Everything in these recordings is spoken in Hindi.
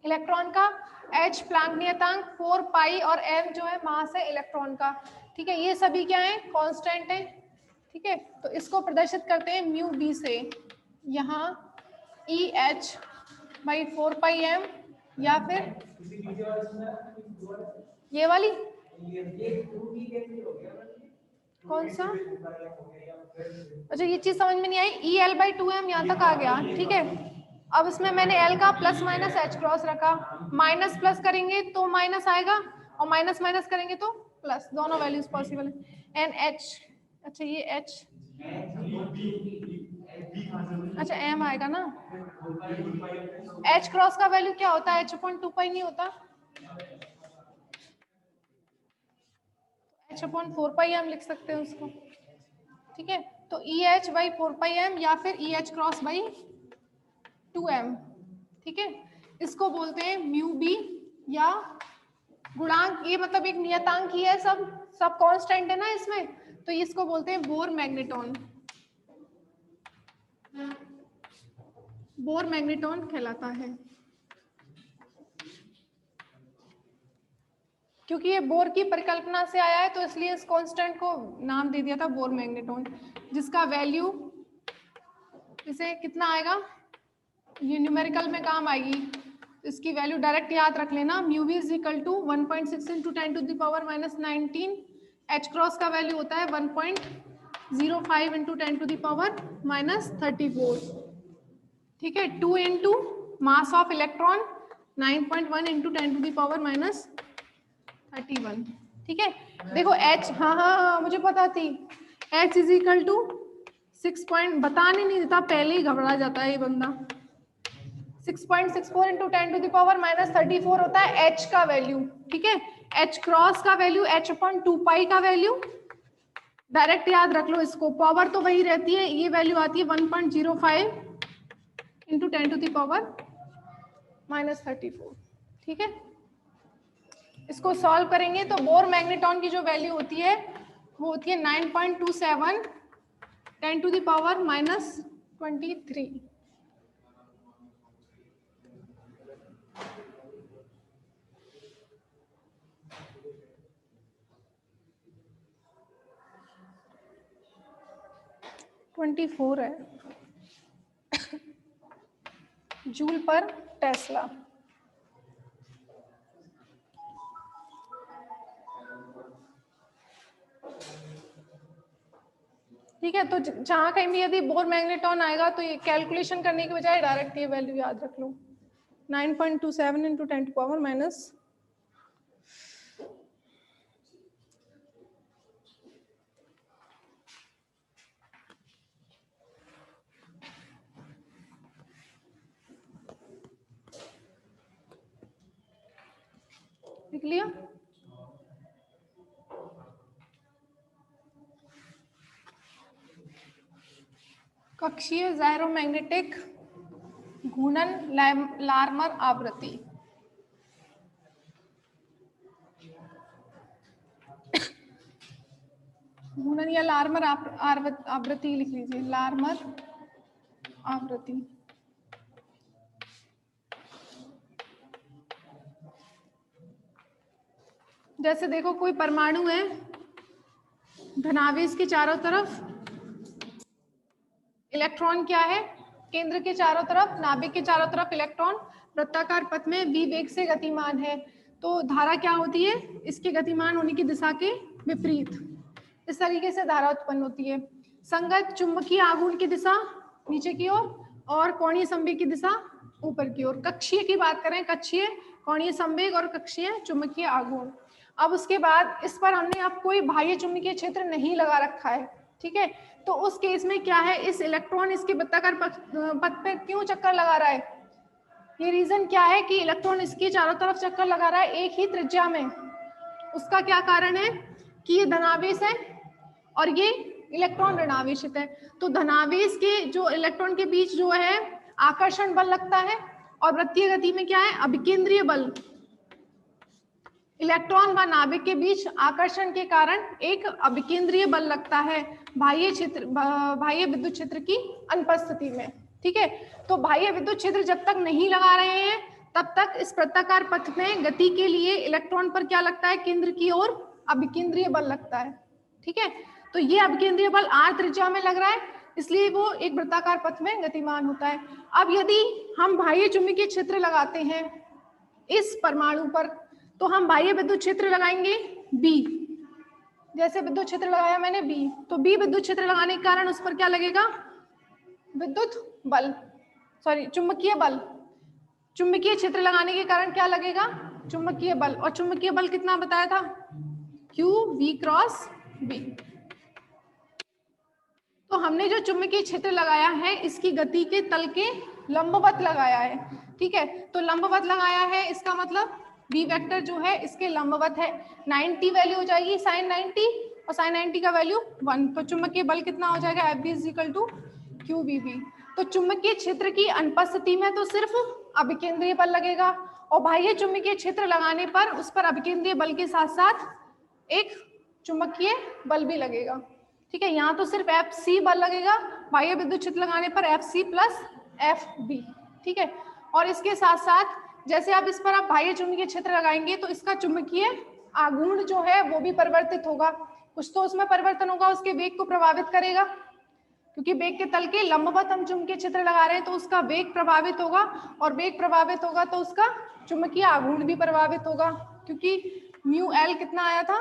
इलेक्ट्रॉन का, h प्लैंक नियतांक, 4 पाई और m जो है मास है इलेक्ट्रॉन का। ठीक है, ये सभी क्या है, कांस्टेंट है। ठीक है, तो इसको प्रदर्शित करते हैं म्यू बी से। यहाँ EH बाई 4 पाई m या फिर ये वाली कौन सा, अच्छा ये चीज समझ में नहीं आई, EL बाई 2m यहाँ तक आ गया। ठीक है, अब इसमें मैंने L का प्लस माइनस H क्रॉस रखा, माइनस प्लस करेंगे तो माइनस आएगा और माइनस माइनस करेंगे तो प्लस, दोनों वैल्यूज पॉसिबल है। NH, अच्छा ये H, अच्छा M आएगा ना। H क्रॉस का वैल्यू क्या होता है, H/2 पाई नहीं होता, H/4 पाई हम लिख सकते हैं उसको। ठीक है, तो EH बाई 4 पाई m या फिर EH क्रॉस बाई 2m। ठीक है, इसको बोलते हैं म्यू बी या गुणांक, ये मतलब एक नियतांक ही है, सब कांस्टेंट है ना इसमें, तो इसको बोलते हैं बोर मैग्नेटॉन। बोर मैग्नेटॉन कहलाता है, क्योंकि ये बोर की परिकल्पना से आया है तो इसलिए इस कांस्टेंट को नाम दे दिया था बोर मैग्नेटॉन, जिसका वैल्यू इसे कितना आएगा, ये न्यूमेरिकल में काम आएगी, इसकी वैल्यू डायरेक्ट याद रख लेना, mu V is equal to 1.6 into 10 to the power minus 19, h cross का वैल्यू होता है 1.05 into 10 to the power minus 34। ठीक है, 2 into mass of electron 9.1 into 10 to the power minus 31। ठीक है, देखो H, हाँ मुझे पता थी, H is equal to 6 point, बताने नहीं देता, पहले ही घबरा जाता है ये बंदा। 6.64 into 10 to the power minus 34 होता है H का वैल्यू। ठीक है, H क्रॉस का वैल्यू H/2 पाई का वैल्यू, डायरेक्ट याद रख लो इसको, पावर तो वही रहती है, ये वैल्यू आती है 1.05 into 10 to the power minus 34। ठीक है, इसको सॉल्व करेंगे तो बोर मैग्नेटॉन की जो वैल्यू होती है वो होती है 9.27 10 टू द पावर माइनस 23। है जूल पर टेस्ला। ठीक है, तो जहां कहीं भी यदि बोर मैग्नेटॉन आएगा तो ये कैलकुलेशन करने की बजाय डायरेक्ट ये वैल्यू याद रख लो, 9.27 इंटू 10 टू पावर माइनस 24। लिख लिया, कक्षीय ज़ायरोमैग्नेटिक घूर्णन लार्मर आवृत्ति। घूर्णन या लार्मर आवृत्ति लिख लीजिए, लार्मर आवृत्ति। जैसे देखो कोई परमाणु है, धनावेश के चारों तरफ इलेक्ट्रॉन क्या है, केंद्र के चारों तरफ, नाभिक के चारों तरफ इलेक्ट्रॉन वृत्ताकार पथ में v वेग से गतिमान है, तो धारा क्या होती है, इसके गतिमान होने की दिशा के विपरीत इस तरीके से धारा उत्पन्न होती है। संगत चुंबकीय आघूर्ण की दिशा नीचे की ओर और कोणीय संवेग की दिशा ऊपर की ओर। कक्षीय की बात करें, कक्षीय कोणीय संवेग और कक्षीय चुंबकीय आघूर्ण। अब उसके बाद इस पर हमने अब कोई बाह्य चुंबकीय क्षेत्र नहीं लगा रखा है। ठीक है, तो उस केस में क्या है, इस इलेक्ट्रॉन इसके वृत्ताकार पथ पे क्यों चक्कर लगा रहा है, ये रीजन क्या है कि इलेक्ट्रॉन इसके चारों तरफ चक्कर लगा रहा है एक ही त्रिज्या में। उसका क्या कारण है कि ये धनावेश है और ये इलेक्ट्रॉन ऋणावेशित है, तो धनावेश के जो इलेक्ट्रॉन के बीच जो है आकर्षण बल लगता है और वृत्तीय गति में क्या है, अभिकेंद्रीय बल। इलेक्ट्रॉन व नाभिक के बीच आकर्षण के कारण एक अभिकेंद्रीय बल लगता है बाह्य विद्युत क्षेत्र की अनुपस्थिति में। ठीक है, तो बाह्य विद्युत क्षेत्र जब तक नहीं लगा रहे हैं तब तक इस वृत्ताकार पथ में गति के लिए इलेक्ट्रॉन पर क्या लगता है, केंद्र की ओर अभिकेंद्रीय बल लगता है। ठीक है, तो ये अभिकेंद्रीय बल r त्रिज्या में लग रहा है, इसलिए वो एक वृत्ताकार पथ में गतिमान होता है। अब यदि हम बाह्य चुंबकीय क्षेत्र लगाते हैं इस परमाणु पर, तो हम बाह्य विद्युत क्षेत्र लगाएंगे B, जैसे विद्युत क्षेत्र लगाया मैंने B, तो B विद्युत क्षेत्र लगाने के कारण उस पर क्या लगेगा, विद्युत बल, सॉरी चुंबकीय बल, चुंबकीय क्षेत्र लगाने के कारण क्या लगेगा, चुंबकीय बल। और चुंबकीय बल कितना बताया था, Q V क्रॉस B। तो हमने जो चुंबकीय क्षेत्र लगाया है इसकी गति के तल के लंबवत लगाया है। ठीक है, तो लंबवत लगाया है, इसका मतलब बी वेक्टर जो है इसके लंबवत है। 90 वैल्यू हो जाएगी साइन 90 और साइन 90 का वैल्यू 1, तो चुंबकीय बल कितना हो जाएगा, F B is equal to q v B. तो चुंबकीय क्षेत्र की अनुपस्थिति में तो सिर्फ अभिकेंद्रीय बल लगेगा, और बाह्य चुंबकीय क्षेत्र लगाने पर उस पर अभिकेंद्रीय बल के साथ साथ एक चुंबकीय बल भी लगेगा। ठीक है, यहाँ तो सिर्फ एफ सी बल लगेगा, बाह्य विद्युत क्षेत्र लगाने पर F C plus F B. ठीक है, और इसके साथ साथ जैसे आप इस पर आप बाह्य चुंबकीय क्षेत्र लगाएंगे तो इसका चुंबकीय आघूर्ण जो है वो भी परिवर्तित होगा, कुछ तो उसमें परिवर्तन होगा, उसके वेग को प्रभावित करेगा, क्योंकि वेग के तल के लंबवत हम चुंबकीय क्षेत्र लगा रहे हैं तो उसका वेग प्रभावित होगा, और वेग प्रभावित होगा तो उसका चुंबकीय आघूर्ण भी प्रभावित होगा, क्योंकि म्यू एल कितना आया था,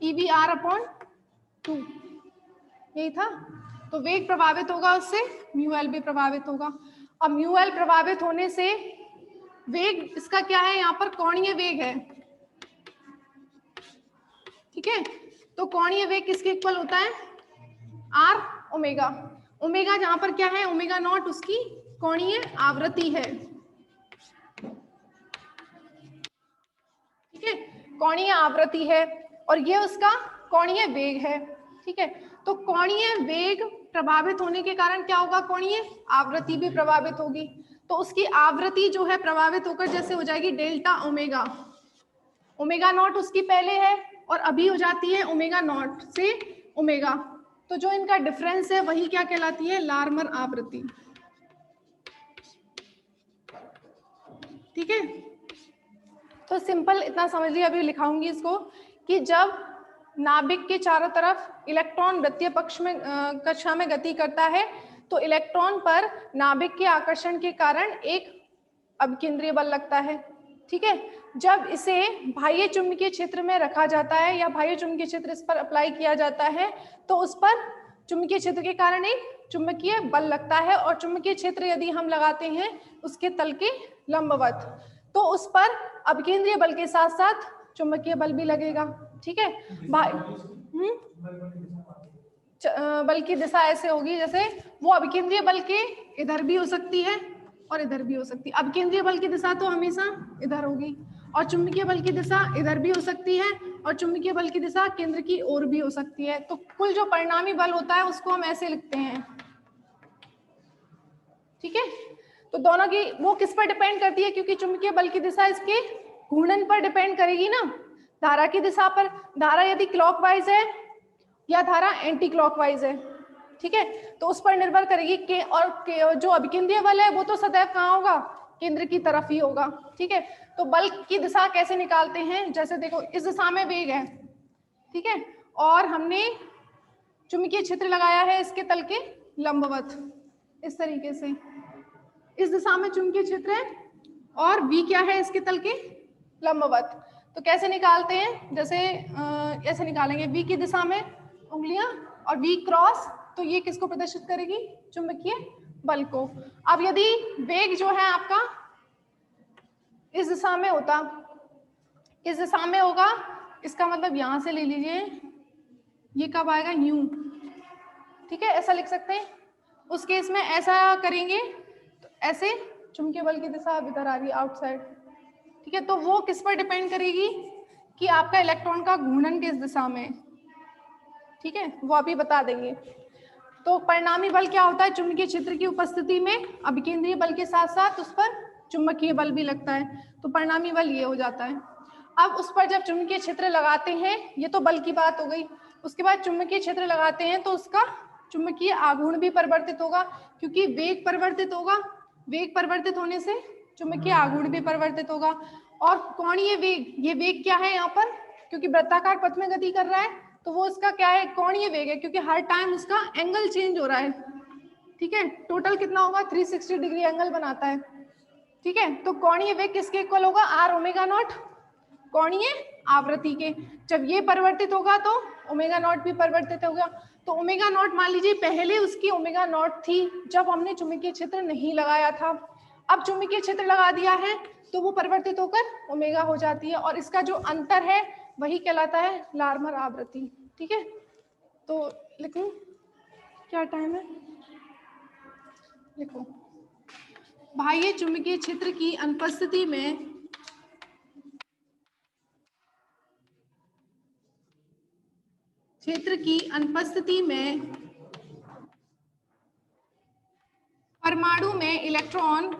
ईवी आर अपॉन 2, यही था। तो वेग प्रभावित होगा, उससे म्यू एल भी प्रभावित होगा। अब म्यू एल प्रभावित होने से वेग इसका क्या है, यहाँ पर कोणीय वेग है। ठीक है, तो कोणीय वेग किसके इक्वल होता है, आर ओमेगा। ओमेगा जहां पर क्या है, ओमेगा नॉट उसकी कोणीय आवृत्ति है। ठीक है, कोणीय आवृत्ति है, और ये उसका कोणीय वेग है। ठीक है, तो कोणीय वेग प्रभावित होने के कारण क्या होगा, कोणीय आवृत्ति भी प्रभावित होगी। तो उसकी आवृत्ति जो है प्रभावित होकर जैसे हो जाएगी डेल्टा ओमेगा, ओमेगा नॉट उसकी पहले है और अभी हो जाती है ओमेगा नॉट से ओमेगा, तो जो इनका डिफरेंस है वही क्या कहलाती है, लार्मर आवृत्ति। ठीक है, तो सिंपल इतना समझ लिया, अभी लिखाऊंगी इसको, कि जब नाभिक के चारों तरफ इलेक्ट्रॉन वृत्तीय पक्ष में कक्षा में गति करता है तो इलेक्ट्रॉन पर नाभिक के आकर्षण के कारण एक अभिकेंद्रीय बल लगता है। ठीक है, जब इसे बाह्य चुंबकीय क्षेत्र में रखा जाता है या बाह्य चुंबकीय क्षेत्र इस पर अप्लाई किया जाता है तो उस पर चुंबकीय क्षेत्र के कारण एक चुंबकीय बल लगता है, और चुंबकीय क्षेत्र यदि हम लगाते हैं उसके तल के लंबवत तो उस पर अभिकेंद्रीय बल के साथ साथ चुंबकीय बल भी लगेगा। ठीक है, बल की दिशा ऐसे होगी जैसे वो अभिकेंद्रीय बल के इधर भी हो सकती है और इधर भी हो सकती है। अभिकेंद्रीय बल की दिशा तो हमेशा इधर होगी, और चुंबकीय बल की दिशा इधर भी हो सकती है, और चुंबकीय बल की दिशा केंद्र की ओर भी हो सकती है। तो कुल जो परिणामी बल होता है उसको हम ऐसे लिखते हैं। ठीक है, तो दोनों की वो किस पर डिपेंड करती है, क्योंकि चुंबकीय बल की दिशा इसके घूर्णन पर डिपेंड करेगी ना, धारा की दिशा पर। धारा यदि क्लॉकवाइज है या धारा एंटी क्लॉकवाइज है, ठीक है, तो उस पर निर्भर करेगी कि और जो अभिकेंद्रीय बल है वो तो सदैव कहाँ होगा, केंद्र की तरफ ही होगा। ठीक है, तो बल की दिशा कैसे निकालते हैं, जैसे देखो इस दिशा में वेग है, ठीक है, और हमने चुंबकीय क्षेत्र लगाया है इसके तल के लंबवत, इस तरीके से इस दिशा में चुंबकीय क्षेत्र है और v क्या है इसके तल के लंबवत। तो कैसे निकालते हैं, जैसे ऐसे निकालेंगे, v की दिशा में उंगलियां और v क्रॉस, तो ये किसको प्रदर्शित करेगी, चुंबकीय बल को। अब यदि वेग जो है आपका इस दिशा में होता, इस दिशा में होगा, इसका मतलब यहां से ले लीजिए, ये कब आएगा, न्यू। ठीक है, ऐसा लिख सकते हैं। उस केस में ऐसा करेंगे तो ऐसे चुंबकीय बल की दिशा अब इधर आ रही है आउटसाइड। ठीक है, तो वो किस पर डिपेंड करेगी कि आपका इलेक्ट्रॉन का घूर्णन किस दिशा में। ठीक है, वो अभी बता देंगे। तो परिणामी बल क्या होता है, चुंबकीय क्षेत्र की उपस्थिति में अभिकेंद्रीय बल के साथ साथ उस पर चुंबकीय बल भी लगता है, तो परिणामी बल ये हो जाता है। अब उस पर जब चुंबकीय क्षेत्र लगाते हैं, ये तो बल की बात हो गई, उसके बाद चुंबकीय क्षेत्र लगाते हैं तो उसका चुंबकीय आघूर्ण भी परिवर्तित होगा, क्योंकि वेग परिवर्तित होगा, वेग परिवर्तित होने से चुंबकीय आघूर्ण भी परिवर्तित होगा। और कोणीय वेग, ये वेग क्या है यहाँ पर, क्योंकि वृत्ताकार पथ में गति कर रहा है तो वो उसका क्या है, कोणीय वेग है, क्योंकि हर टाइम उसका एंगल चेंज हो रहा है। ठीक है, टोटल कितना होगा, 360 डिग्री एंगल बनाता है। ठीक है, तो कोणीय वेग किसके इक्वल होगा, आर ओमेगा नॉट, कोणीय आवृत्ति के। जब ये परिवर्तित होगा तो ओमेगा नॉट भी परिवर्तित होगा। तो ओमेगा नॉट मान लीजिए पहले उसकी ओमेगा नॉट थी जब हमने चुंबकीय क्षेत्र नहीं लगाया था, अब चुंबकीय क्षेत्र लगा दिया है तो वो परिवर्तित होकर ओमेगा हो जाती है, और इसका जो अंतर है वही कहलाता है लार्मर आवृत्ति। ठीक है, तो लिखूं, क्या टाइम है, लिखो, बाह्य चुंबकीय क्षेत्र की अनुपस्थिति में परमाणु में इलेक्ट्रॉन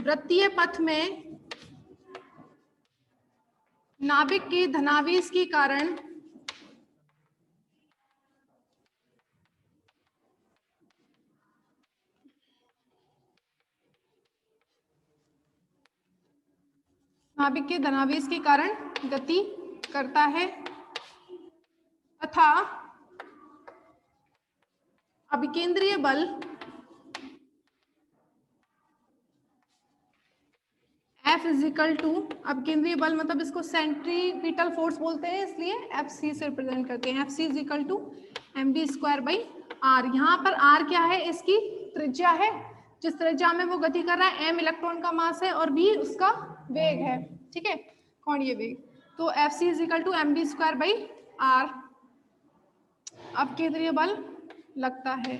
वृत्तीय पथ में नाभिक के धनावेश के कारण गति करता है तथा अभिकेंद्रीय बल F इजिकल टू, अभिकेंद्रीय बल मतलब इसको सेंट्रीपिटल फोर्स बोलते हैं, इसलिए FC से रिप्रेजेंट करते हैं, FC is equal to md square by r। यहाँ पर r क्या है, इसकी त्रिज्या है, जिस त्रिज्या में वो गति कर रहा है, m इलेक्ट्रॉन का मास है और v उसका वेग है। ठीक है, कोणीय वेग, तो FC is equal to md square by r अभिकेंद्रीय बल लगता है।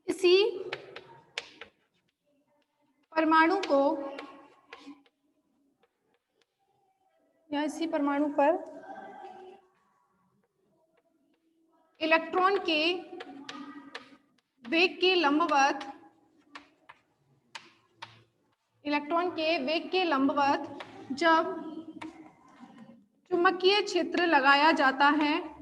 इसी परमाणु पर इलेक्ट्रॉन के वेग के लंबवत जब चुंबकीय क्षेत्र लगाया जाता है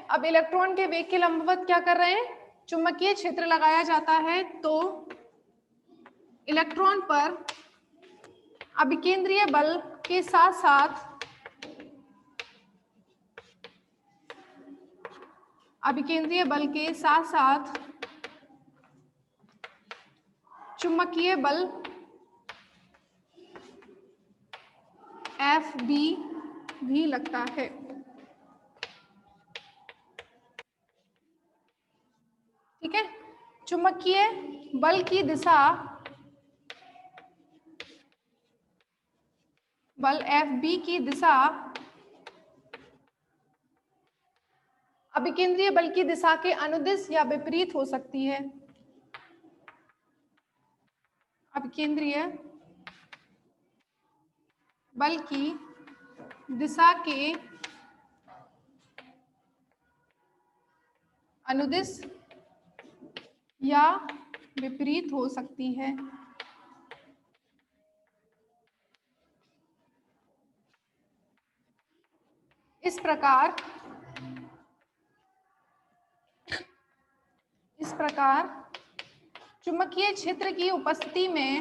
अब इलेक्ट्रॉन के वेग के लंबवत क्या कर रहे हैं, चुंबकीय क्षेत्र लगाया जाता है, तो इलेक्ट्रॉन पर अभिकेंद्रीय बल के साथ साथ चुंबकीय बल Fb भी लगता है। ठीक है, चुंबकीय बल की दिशा, बल Fb की दिशा अभिकेंद्रीय बल की दिशा के अनुदिश या विपरीत हो सकती है। अभिकेंद्रीय बल की दिशा के अनुदिश या विपरीत हो सकती है। इस प्रकार चुंबकीय क्षेत्र की उपस्थिति में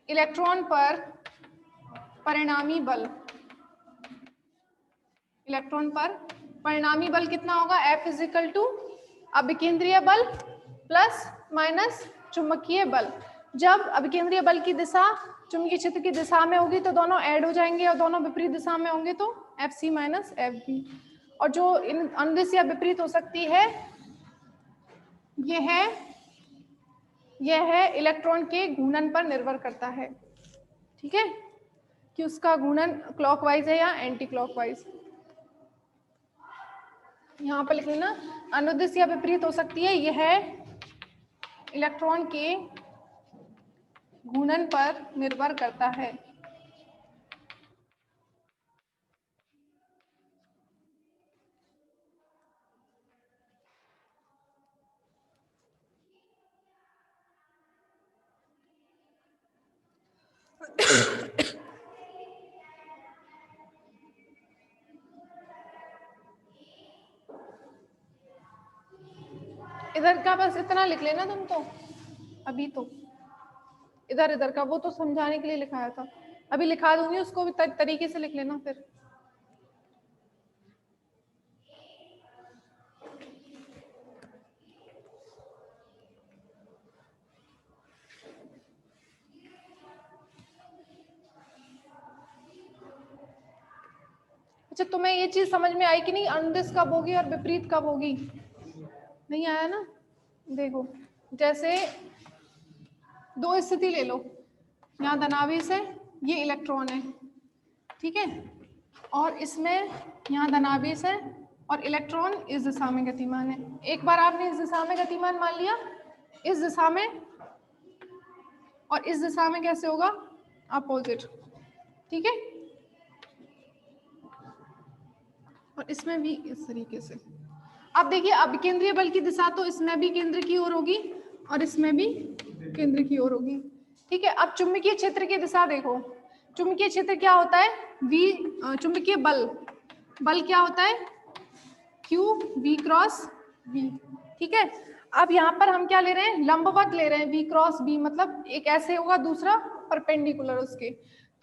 इलेक्ट्रॉन पर परिणामी बल कितना होगा, F इजिकल टू अभिकेंद्रीय बल प्लस माइनस चुंबकीय बल। जब अभिकेंद्रीय बल की दिशा चुंबकीय क्षेत्र की दिशा में होगी तो दोनों ऐड हो जाएंगे, और दोनों विपरीत दिशा में होंगे तो FC माइनस FB। और जो अनुदिश या विपरीत हो सकती है यह है इलेक्ट्रॉन के घूर्णन पर निर्भर करता है। ठीक है, कि उसका घूर्णन क्लॉकवाइज है या एंटी क्लॉकवाइज। यहाँ पर लिख लेना, अनुदिश या विपरीत हो सकती है, यह इलेक्ट्रॉन के घूर्णन पर निर्भर करता है। इधर का बस इतना लिख लेना तुम तो, अभी तो इधर इधर का वो तो समझाने के लिए लिखाया था, अभी लिखा दूंगी उसको भी तरीके से लिख लेना फिर। अच्छा तुम्हें ये चीज समझ में आई कि नहीं, अनुदिश कब होगी और विपरीत कब होगी? नहीं आया ना? देखो जैसे दो स्थिति ले लो, यहाँ धनावेश है, ये इलेक्ट्रॉन है, ठीक है, और इसमें यहाँ धनावेश है और इलेक्ट्रॉन इस दिशा में गतिमान है। एक बार आपने इस दिशा में गतिमान मान लिया, इस दिशा में, और इस दिशा में कैसे होगा? अपोजिट, ठीक है, और इसमें भी इस तरीके से। अब देखिए अब केंद्रीय बल की दिशा तो इसमें भी केंद्र की ओर होगी और इसमें भी केंद्र की ओर होगी, ठीक है। अब चुंबकीय क्षेत्र की दिशा देखो, चुंबकीय क्षेत्र क्या होता है? V, चुंबकीय बल, बल क्या होता है? Q V क्रॉस V, ठीक है। अब यहाँ पर हम क्या ले रहे हैं? लंबवत ले रहे हैं, V क्रॉस V, मतलब एक ऐसे होगा, दूसरा परपेंडिकुलर उसके।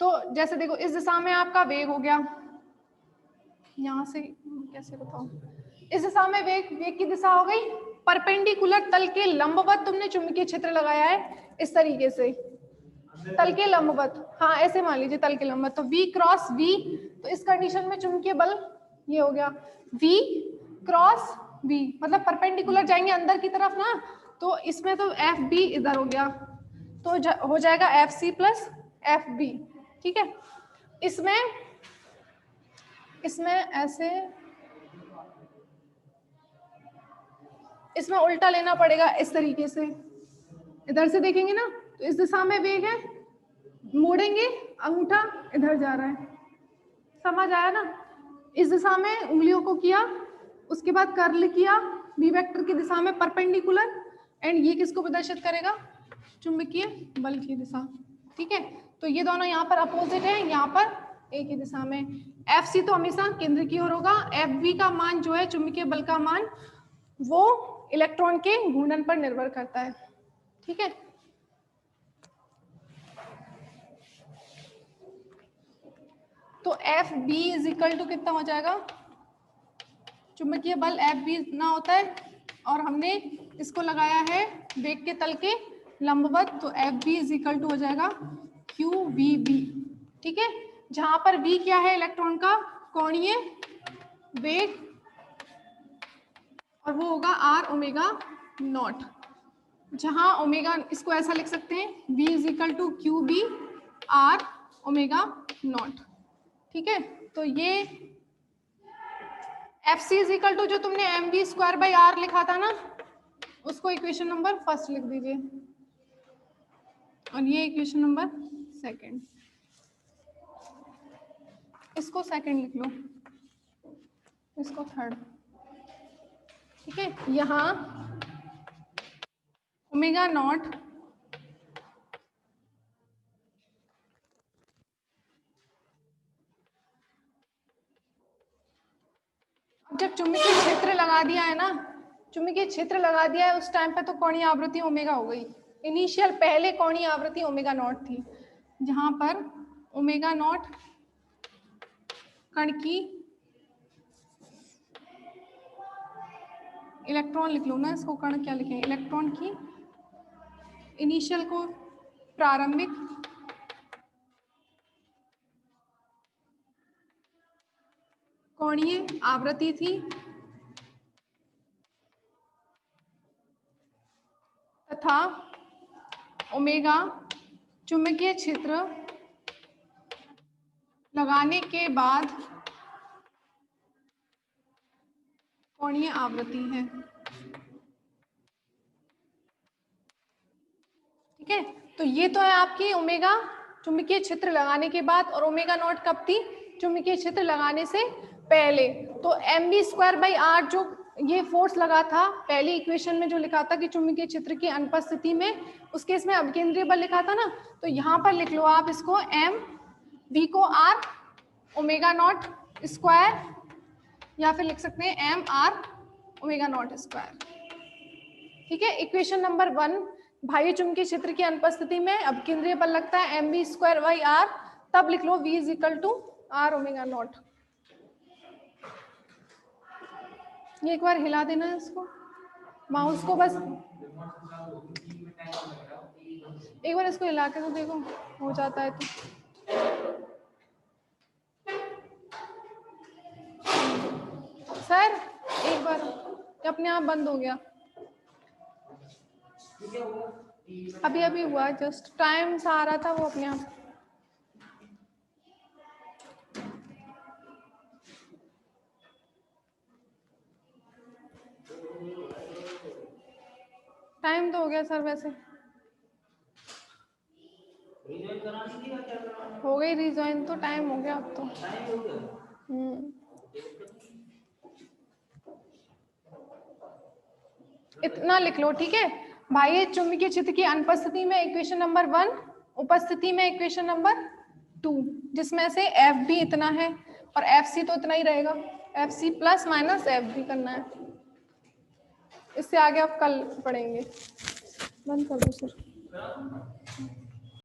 तो जैसे देखो इस दिशा में आपका वेग हो गया, यहाँ से कैसे बताऊं, इस दिशा में वेग की दिशा हो गई परपेंडिकुलर तल के लंबवत, तुमने चुंबकीय क्षेत्र लगाया है इस तरीके से, तल के लंबवत, हाँ ऐसे मान लीजिए तल के लंबवत, तो V क्रॉस V, तो इस कंडीशन में चुंबकीय बल ये हो गया V क्रॉस V, मतलब परपेंडिकुलर जाएंगे अंदर की तरफ ना, तो इसमें तो FB इधर हो गया, तो हो जाएगा FC प्लस FB, ठीक है। इसमें ऐसे, इसमें उल्टा लेना पड़ेगा इस तरीके से, इधर से देखेंगे ना तो इस दिशा में वेग है, मोड़ेंगे अंगूठा इधर जा रहा है, समझ आया ना? इस दिशा में उंगलियों को किया, उसके बाद कर्ल किया बी वेक्टर की दिशा में परपेंडिकुलर, एंड ये किसको प्रदर्शित करेगा? चुंबकीय बल की दिशा, ठीक है। तो ये दोनों यहाँ पर अपोजिट है, यहाँ पर एक ही दिशा में। FC तो हमेशा केंद्र की ओर होगा, FB का मान जो है चुंबकीय बल का मान, वो इलेक्ट्रॉन के घूर्णन पर निर्भर करता है, ठीक है। तो FB इज इक्वल टू कितना हो जाएगा? चुंबकीय बल FB इतना होता है, और हमने इसको लगाया है वेग के तल के लंबवत, तो FB इज इक्वल टू हो जाएगा QVB, ठीक है। जहां पर V क्या है? इलेक्ट्रॉन का कोणीय वेग, और वो होगा R ओमेगा नॉट, जहां ओमेगा, इसको ऐसा लिख सकते हैं V is equal to QB R omega naught, ठीक है। तो ये FC इज इक्वल टू जो तुमने mv स्क्वायर बाई R लिखा था ना, उसको इक्वेशन नंबर फर्स्ट लिख दीजिए, और ये इक्वेशन नंबर सेकंड, इसको सेकंड लिख लो, इसको थर्ड, ठीक है। यहाँ ओमेगा नॉट जब चुंबकीय क्षेत्र लगा दिया है ना, चुंबकीय क्षेत्र लगा दिया है, उस टाइम पे तो कोणीय आवृत्ति ओमेगा हो गई। इनिशियल पहले कोणीय आवृत्ति ओमेगा नॉट थी, जहां पर ओमेगा नॉट कण की, इलेक्ट्रॉन लिख लो ना, इसको कण क्या लिखें, इलेक्ट्रॉन की इनिशियल को प्रारंभिक कोणीय आवृत्ति थी, तथा ओमेगा चुंबकीय क्षेत्र लगाने के बाद कोणीय आवृत्ति है, ठीक है। तो ये तो है आपकी ओमेगा चुंबकीय क्षेत्र लगाने के बाद, और ओमेगा नॉट कब थी? चुंबकीय क्षेत्र लगाने से पहले। तो mv स्क्वायर बाई R जो ये फोर्स लगा था पहली इक्वेशन में जो लिखा था कि चुंबकीय क्षेत्र की अनुपस्थिति में, उस केस में अपकेंद्रीय बल लिखा था ना, तो यहाँ पर लिख लो आप इसको m, v को r ओमेगा नॉट स्क्वायर, या फिर लिख सकते हैं m r omega not square. ठीक है, इक्वेशन नंबर 1, बाह्य चुंबकीय क्षेत्र की अनुपस्थिति में अपकेंद्रीय बल लगता है mv स्क्वायर बाई r, तब लिख लो v is equal to r omega naught. ये एक बार हिला देना है इसको, माउस को बस एक बार इसको हिला के तो देखो हो जाता है तो। सर एक बार अपने आप बंद हो गया, अभी अभी हुआ, जस्ट टाइम सा आ रहा था वो अपने आप। टाइम तो हो गया सर, वैसे हो गई रिजॉइन, तो टाइम हो गया अब तो। इतना लिख लो, ठीक है। बाह्य चुंबकीय क्षेत्र की अनुपस्थिति में इक्वेशन नंबर 1, उपस्थिति में इक्वेशन नंबर 2, जिसमें से एफ भी इतना है और एफ सी तो इतना ही रहेगा, F C plus minus F भी करना है। इससे आगे आप कल पढ़ेंगे। बंद कर दो सर।